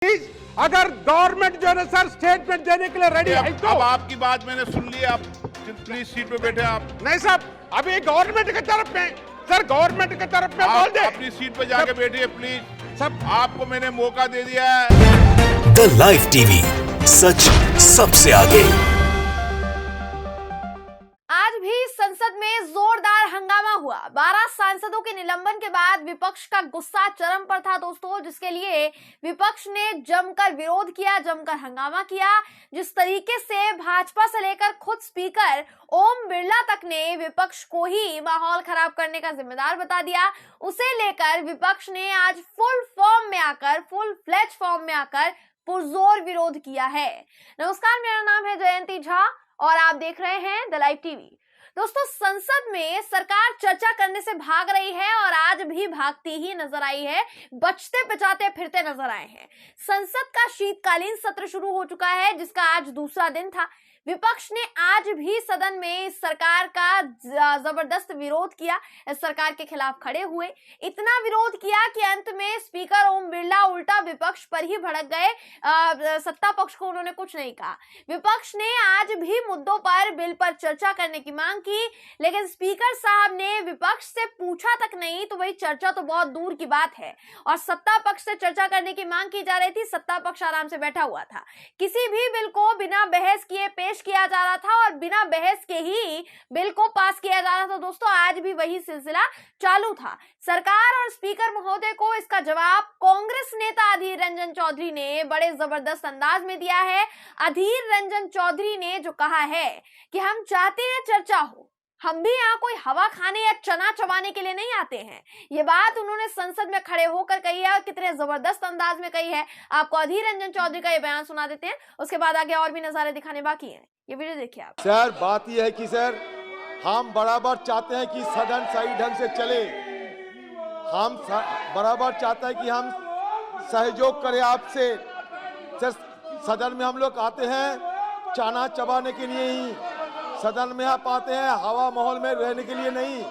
अगर गवर्नमेंट जो है ना सर स्टेटमेंट देने के लिए रेडी है तो अब आपकी बात मैंने सुन ली। आप प्लीज सीट पे बैठे। आप नहीं साहब, अभी गवर्नमेंट की तरफ में सर, गवर्नमेंट की तरफ में बोल दे। अपनी सीट पे जाके बैठिए प्लीज। सब आपको मैंने मौका दे दिया है। द लाइव टीवी, सच सबसे आगे। आज भी संसद में जोरदार हंगामा हुआ। 12 सांसदों के निलंबन के बाद विपक्ष का गुस्सा चरम पर था दोस्तों, जिसके लिए विपक्ष ने जमकर विरोध किया, जमकर हंगामा किया। जिस तरीके से भाजपा से लेकर खुद स्पीकर ओम बिरला तक ने विपक्ष को ही माहौल खराब करने का जिम्मेदार बता दिया, उसे लेकर विपक्ष ने आज फुल फ्लेज फॉर्म में आकर पुरजोर विरोध किया है। नमस्कार, मेरा नाम है जयंती झा और आप देख रहे हैं द लाइव टीवी। दोस्तों, संसद में सरकार चर्चा करने से भाग रही है और आज भी भागती ही नजर आई है, बचते बचाते फिरते नजर आए हैं। संसद का शीतकालीन सत्र शुरू हो चुका है, जिसका आज दूसरा दिन था। विपक्ष ने आज भी सदन में इस सरकार का जबरदस्त विरोध किया, इस सरकार के खिलाफ खड़े हुए। इतना विरोध किया कि अंत में स्पीकर ओम बिरला उल्टा विपक्ष पर ही भड़क गए। सत्ता पक्ष को उन्होंने कुछ नहीं कहा। विपक्ष ने आज भी मुद्दों पर बिल पर चर्चा करने की मांग की, लेकिन स्पीकर साहब ने विपक्ष से पूछा तक नहीं, तो वही चर्चा तो बहुत दूर की बात है। और सत्ता पक्ष से चर्चा करने की मांग की जा रही थी, सत्ता पक्ष आराम से बैठा हुआ था। किसी भी बिल को बिना बहस किए पेश किया जा रहा था और बिना बहस के ही बिल को पास किया जा रहा था। दोस्तों, आज भी वही सिलसिला चालू था। सरकार और स्पीकर महोदय को इसका जवाब कांग्रेस नेता अधीर रंजन चौधरी ने बड़े जबरदस्त अंदाज में दिया है। अधीर रंजन चौधरी ने जो कहा है कि हम चाहते हैं चर्चा हो, हम भी यहाँ कोई हवा खाने या चना चबाने के लिए नहीं आते हैं। ये बात उन्होंने संसद में खड़े होकर कही है और कितने जबरदस्त अंदाज में कही है। आपको अधीर रंजन चौधरी का ये बयान सुना देते हैं, उसके बाद आगे और भी नजारे दिखाने बाकी हैं। ये वीडियो देखिए आप। सर, बात यह है कि सर हम बराबर चाहते हैं कि सदन सही ढंग से चले। हम बराबर चाहते हैं कि हम सहयोग करें आपसे। सर, सदन में हम लोग आते हैं चाना चबाने के लिए ही। सदन में आप आते हैं हवा माहौल में रहने के लिए नहीं।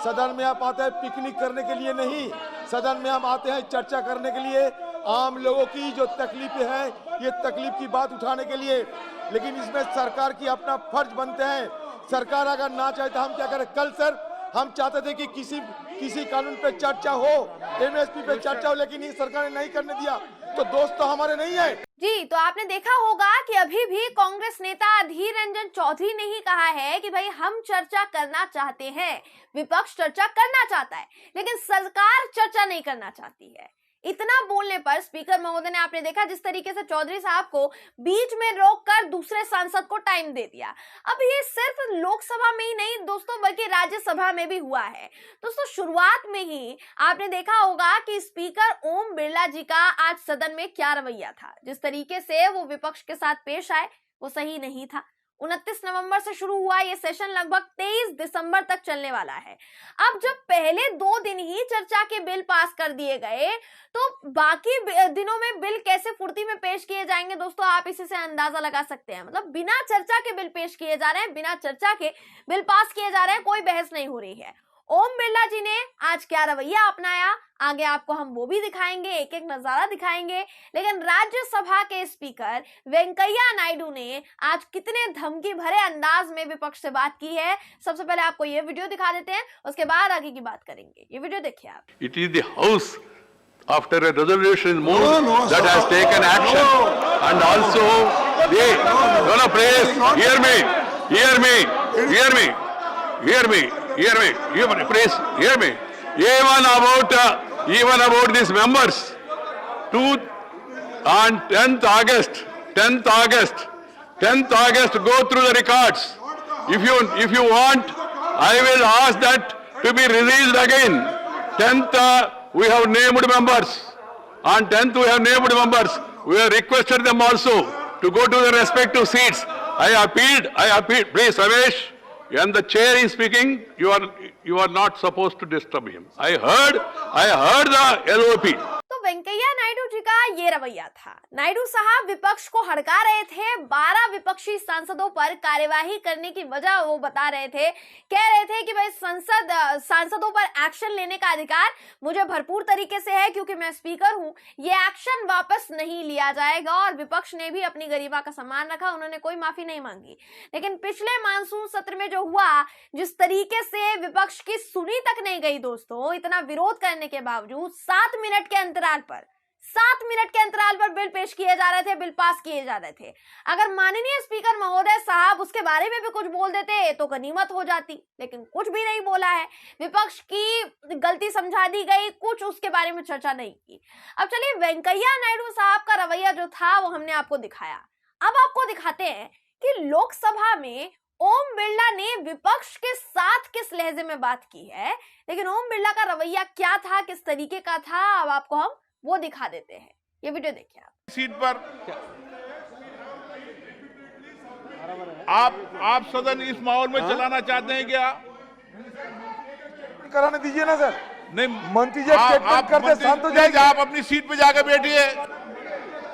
सदन में आप आते हैं पिकनिक करने के लिए नहीं। सदन में हम आते हैं चर्चा करने के लिए, आम लोगों की जो तकलीफें हैं ये तकलीफ की बात उठाने के लिए। लेकिन इसमें सरकार की अपना फर्ज बनते हैं। सरकार अगर ना चाहे तो हम क्या करें। कल सर हम चाहते थे कि किसी कानून पे चर्चा हो, एमएसपी पे चर्चा हो, लेकिन ये सरकार ने नहीं करने दिया। तो दोस्त तो हमारे नहीं है जी। तो आपने देखा होगा कि अभी भी कांग्रेस नेता अधीर रंजन चौधरी ने ही कहा है कि भाई हम चर्चा करना चाहते हैं, विपक्ष चर्चा करना चाहता है, लेकिन सरकार चर्चा नहीं करना चाहती है। इतना बोलने पर स्पीकर महोदय ने, आपने देखा जिस तरीके से चौधरी साहब को बीच में रोककर दूसरे सांसद को टाइम दे दिया। अब ये सिर्फ लोकसभा में ही नहीं दोस्तों, बल्कि राज्यसभा में भी हुआ है। दोस्तों, शुरुआत में ही आपने देखा होगा कि स्पीकर ओम बिरला जी का आज सदन में क्या रवैया था। जिस तरीके से वो विपक्ष के साथ पेश आए वो सही नहीं था। 29 नवंबर से शुरू हुआ ये सेशन लगभग 23 दिसंबर तक चलने वाला है। अब जब पहले 2 दिन ही चर्चा के बिल पास कर दिए गए, तो बाकी दिनों में बिल कैसे फुर्ती में पेश किए जाएंगे दोस्तों, आप इसी से अंदाजा लगा सकते हैं। मतलब बिना चर्चा के बिल पेश किए जा रहे हैं, बिना चर्चा के बिल पास किए जा रहे हैं, कोई बहस नहीं हो रही है। ओम बिरला जी ने आज क्या रवैया अपनाया, आगे आपको हम वो भी दिखाएंगे, एक एक नजारा दिखाएंगे। लेकिन राज्यसभा के स्पीकर वेंकैया नायडू ने आज कितने धमकी भरे अंदाज में विपक्ष से बात की है, सबसे पहले आपको ये वीडियो दिखा देते हैं, उसके बाद आगे की बात करेंगे। ये वीडियो देखिए आप। It is the House, after a resolution is moved, that has taken action, and also the please hear me, please hear me. Even about these members, on 10th August, go through the records. If you want, I will ask that to be released again. 10th, we have named members. On 10th, we have named members. We have requested them also to go to their respective seats. I appealed. Please, Ramesh, when the chair is speaking, you are not supposed to disturb him. I heard the LOP. तो वेंकैया नायडू जी का ये रवैया था। नायडू साहब विपक्ष को हड़का रहे थे। 12 विपक्षी सांसदों पर कार्यवाही करने की वजह वो बता रहे थे। कह रहे थे कि भाई सांसदों पर एक्शन लेने का अधिकार मुझे भरपूर तरीके से है क्योंकि मैं स्पीकर हूं। ये एक्शन वापस नहीं लिया जाएगा और विपक्ष ने भी अपनी गरिमा का सम्मान रखा। उन्होंने कोई माफी नहीं मांगी। लेकिन पिछले मानसून सत्र में जो हुआ, जिस तरीके से विपक्ष की सुनी तक नहीं गई दोस्तों, इतना विरोध करने के बावजूद 7 मिनट के अंतराल पर बिल पेश किए जा रहे थे, बिल पास किए जा रहे थे। अगर माननीय स्पीकर महोदय साहब उसके बारे में भी कुछ बोल देते तो गनीमत हो जाती, लेकिन कुछ भी नहीं बोला है। विपक्ष की गलती समझा दी गई, कुछ उसके बारे में चर्चा नहीं की। अब चलिए, वेंकैया नायडू साहब का रवैया जो था वो हमने आपको दिखाया। अब आपको दिखाते हैं कि लोकसभा में ओम बिरला ने विपक्ष के साथ किस लहजे में बात की है। लेकिन ओम बिरला का रवैया क्या था, किस तरीके का था, अब आपको हम वो दिखा देते हैं। ये वीडियो देखिए आप। सीट पर आप सदन इस माहौल में चलाना चाहते हैं क्या? कराने दीजिए ना सर। नहीं, मंत्री जी स्टेटमेंट करते शांत हो जाएंगे। आप अपनी सीट पे जाके बैठिए।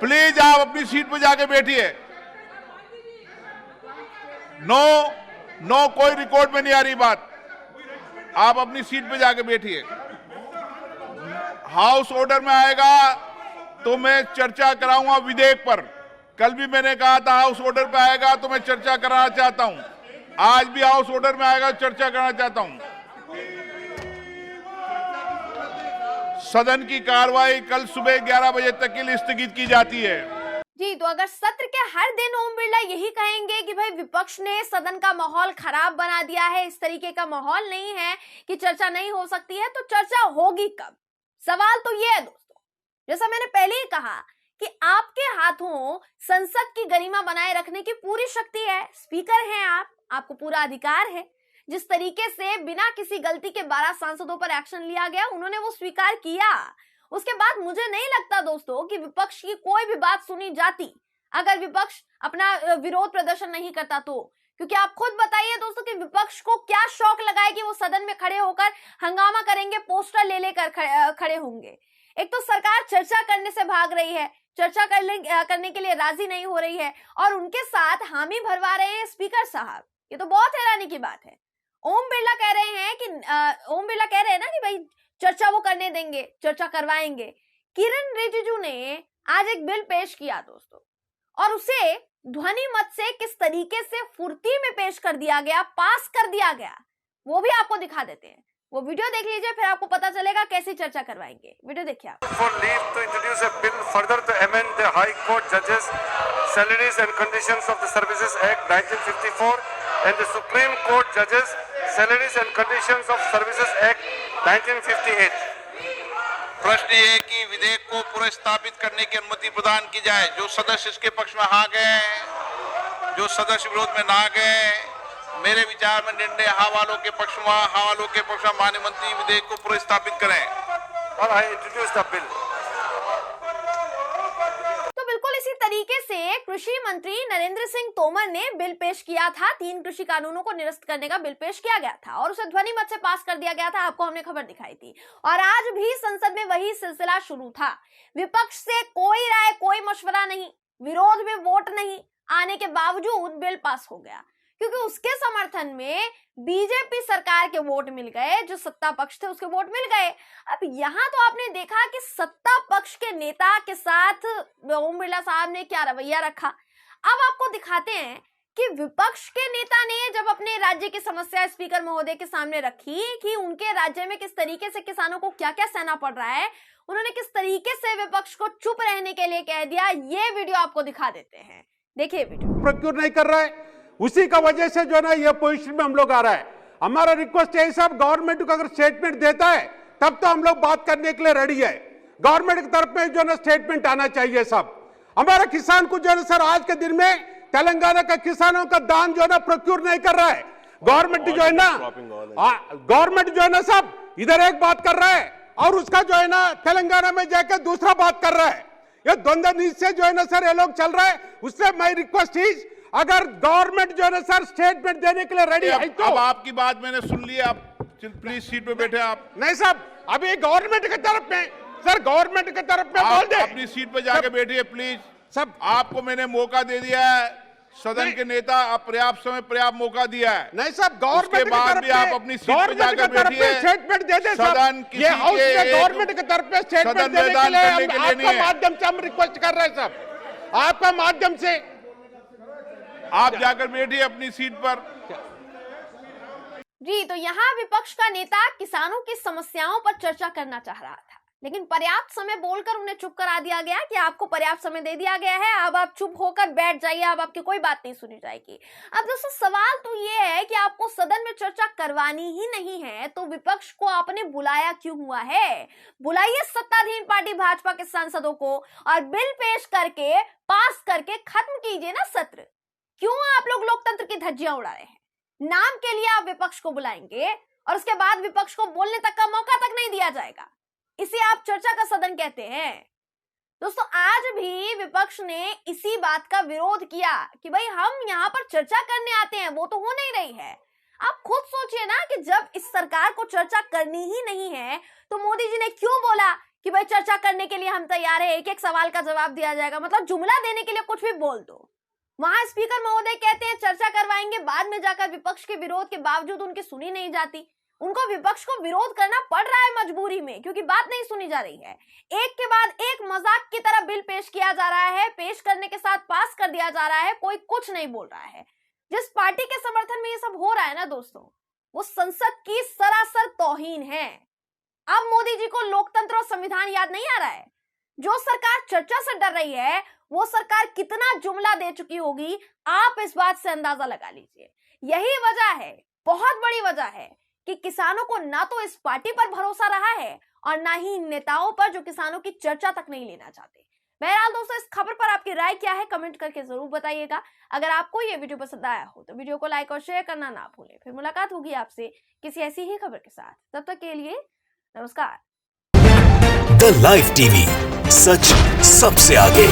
प्लीज आप अपनी सीट पे जाके बैठिए। नो, कोई रिकॉर्ड में नहीं आ रही बात। आप अपनी सीट पे जाके बैठिए। हाउस ऑर्डर में आएगा तो मैं चर्चा कराऊंगा विधेयक पर। कल भी मैंने कहा था हाउस ऑर्डर पे आएगा तो मैं चर्चा कराना चाहता हूं। आज भी हाउस ऑर्डर में आएगा तो चर्चा करना चाहता हूं। सदन की कार्रवाई कल सुबह 11 बजे तक के लिए स्थगित की जाती है। जी, तो अगर सत्र के हर दिन ओम बिरला यही कहेंगे कि भाई विपक्ष ने सदन का माहौल खराब बना दिया है, इस तरीके का माहौल नहीं है कि चर्चा नहीं हो सकती है, तो चर्चा होगी कब? सवाल तो ये है दोस्तों, जैसा मैंने पहले ही कहा कि आपके हाथों संसद की गरिमा बनाए रखने की पूरी शक्ति है। स्पीकर हैं आप, आपको पूरा अधिकार है। जिस तरीके से बिना किसी गलती के 12 सांसदों पर एक्शन लिया गया, उन्होंने वो स्वीकार किया। उसके बाद मुझे नहीं लगता दोस्तों कि विपक्ष की कोई भी बात सुनी जाती अगर विपक्ष अपना विरोध प्रदर्शन नहीं करता तो। क्योंकि आप खुद बताइए दोस्तों कि विपक्ष को क्या शौक लगा है कि वो सदन में खड़े होकर हंगामा करेंगे, पोस्टर ले लेकर खड़े होंगे। एक तो सरकार चर्चा करने से भाग रही है, चर्चा करने के लिए राजी नहीं हो रही है, और उनके साथ हामी भरवा रहे हैं स्पीकर साहब। ये तो बहुत हैरानी की बात है। ओम बिरला कह रहे हैं ना कि भाई चर्चा वो करने देंगे, चर्चा करवाएंगे। किरण रिजिजू ने आज एक बिल पेश किया दोस्तों, और उसे ध्वनि मत से किस तरीके से फुर्ती में पेश कर दिया गया, पास कर दिया गया, वो भी आपको दिखा देते हैं। वो वीडियो देख लीजिए, फिर आपको पता चलेगा कैसी चर्चा करवाएंगे। वीडियो देखिए आप। For leave to introduce a bill further to amend the High Court Judges Salaries and Conditions of the Services Act 1954 and the Supreme Court Judges Salaries and Conditions of Services Act 1958। प्रश्न ये है कि विधेयक को पुनर्स्थापित करने की अनुमति प्रदान की जाए। जो सदस्य इसके पक्ष में हाँ गए, जो सदस्य विरोध में ना गए, मेरे विचार में निर्णय हाँ वालों के पक्ष में माननीय मंत्री विधेयक को पुनर्स्थापित करें। और I introduce the bill। तो बिल्कुल इसी तरीके से कृषि मंत्री नरेंद्र सिंह तोमर ने बिल पेश किया था। 3 कृषि कानूनों को निरस्त करने का बिल पेश किया गया था और उसे ध्वनि मत से पास कर दिया गया था। आपको हमने खबर दिखाई थी। और आज भी संसद में वही सिलसिला शुरू था। विपक्ष से कोई राय, कोई मशवरा नहीं, विरोध में वोट नहीं आने के बावजूद बिल पास हो गया, क्योंकि उसके समर्थन में बीजेपी सरकार के वोट मिल गए, जो सत्ता पक्ष थे उसके वोट मिल गए। अब यहाँ तो आपने देखा कि सत्ता पक्ष के नेता के साथ ओम बिरला साहब ने क्या रवैया रखा। अब आपको दिखाते हैं कि विपक्ष के नेता ने जब अपने राज्य की समस्या स्पीकर महोदय के सामने रखी कि उनके राज्य में किस तरीके से किसानों को क्या क्या सहना पड़ रहा है, उन्होंने किस तरीके से विपक्ष को चुप रहने के लिए कह दिया। ये वीडियो आपको दिखा देते हैं, देखिए वीडियो। प्रोक्योर नहीं कर रहा है, उसी का वजह से जो है ना ये पोजीशन में हम लोग आ रहा है। हमारा रिक्वेस्ट है साहब, गवर्नमेंट को अगर स्टेटमेंट देता है तब तो हम लोग बात करने के लिए रेडी है। गवर्नमेंट की तरफ में जो है ना स्टेटमेंट आना चाहिए सब। हमारा किसान को जो है सर आज के दिन में तेलंगाना का किसानों का दान जो है ना प्रोक्योर नहीं कर रहा है। गवर्नमेंट जो है ना सब इधर एक बात कर रहा है और उसका जो है ना तेलंगाना में जाकर दूसरा बात कर रहा है। ये द्वंद्व नीति से जो है ना सर ये लोग चल रहा है। उससे माय रिक्वेस्ट इज, अगर गवर्नमेंट जो है ना सर स्टेटमेंट देने के लिए रेडी है तो। अब आपकी बात मैंने सुन ली, आप प्लीज सीट पे बैठे। आप नहीं साहब, अभी गवर्नमेंट की तरफ में सर गवर्नमेंट की तरफ में बोल आप दे। अपनी सीट पे जाके बैठिए प्लीज। सब आपको मैंने मौका दे दिया है, सदन के नेता पर्याप्त समय पर्याप्त मौका दिया है। नहीं सब गवर्नमेंट उसके की बाद तरफ भी आप अपनी सीट पे जाकर बैठिए। स्टेटमेंट दे दे सदन सब। ये हाउस में गवर्नमेंट की तरफ से स्टेटमेंट सदन देने के मैदान लिए करने के लिए नहीं आपका है। माध्यम से हम रिक्वेस्ट कर रहे हैं सब, आपका माध्यम से आप जाकर बैठिए अपनी सीट पर। जी, तो यहाँ विपक्ष का नेता किसानों की समस्याओं पर चर्चा करना चाह रहा था, लेकिन पर्याप्त समय बोलकर उन्हें चुप करा दिया गया कि आपको पर्याप्त समय दे दिया गया है, अब आप चुप होकर बैठ जाइए, अब आपकी कोई बात नहीं सुनी जाएगी। अब दोस्तों सवाल तो ये है कि आपको सदन में चर्चा करवानी ही नहीं है तो विपक्ष को आपने बुलाया क्यों हुआ है? बुलाइए सत्ताधीन पार्टी भाजपा के सांसदों को और बिल पेश करके पास करके खत्म कीजिए ना सत्र। क्यों आप लोग लोकतंत्र की धज्जियां उड़ा रहे हैं? नाम के लिए आप विपक्ष को बुलाएंगे और उसके बाद विपक्ष को बोलने तक का मौका तक नहीं दिया जाएगा। इसे आप चर्चा का सदन कहते हैं। दोस्तों आज भी विपक्ष ने इसी बात का विरोध किया कि भाई हम यहाँ पर चर्चा करने आते हैं, वो तो हो नहीं रही है। आप खुद सोचिए ना कि जब इस सरकार को चर्चा करनी ही नहीं है तो मोदी जी ने क्यों बोला कि भाई चर्चा करने के लिए हम तैयार है, एक एक सवाल का जवाब दिया जाएगा, मतलब जुमला देने के लिए कुछ भी बोल दो। वहां स्पीकर महोदय कहते हैं चर्चा करवाएंगे, बाद में जाकर विपक्ष के विरोध के बावजूद उनकी सुनी नहीं जाती। उनको विपक्ष को विरोध करना पड़ रहा है मजबूरी में, क्योंकि बात नहीं सुनी जा रही है। एक के बाद एक मजाक की तरह बिल पेश किया जा रहा है, पेश करने के साथ पास कर दिया जा रहा है, कोई कुछ नहीं बोल रहा है। जिस पार्टी के समर्थन में ये सब हो रहा है ना दोस्तों, वो संसद की सरासर तौहीन है। अब मोदी जी को लोकतंत्र और संविधान याद नहीं आ रहा है? जो सरकार चर्चा से डर रही है वो सरकार कितना जुमला दे चुकी होगी, आप इस बात से अंदाजा लगा लीजिए। यही वजह है, बहुत बड़ी वजह है कि किसानों को ना तो इस पार्टी पर भरोसा रहा है और ना ही इन नेताओं पर जो किसानों की चर्चा तक नहीं लेना चाहते। बहरहाल दोस्तों इस खबर पर आपकी राय क्या है कमेंट करके जरूर बताइएगा। अगर आपको ये वीडियो पसंद आया हो तो वीडियो को लाइक और शेयर करना ना भूलें। फिर मुलाकात होगी आपसे किसी ऐसी ही खबर के साथ, तब तक के लिए नमस्कार। द लाइव टीवी, सच सबसे आगे।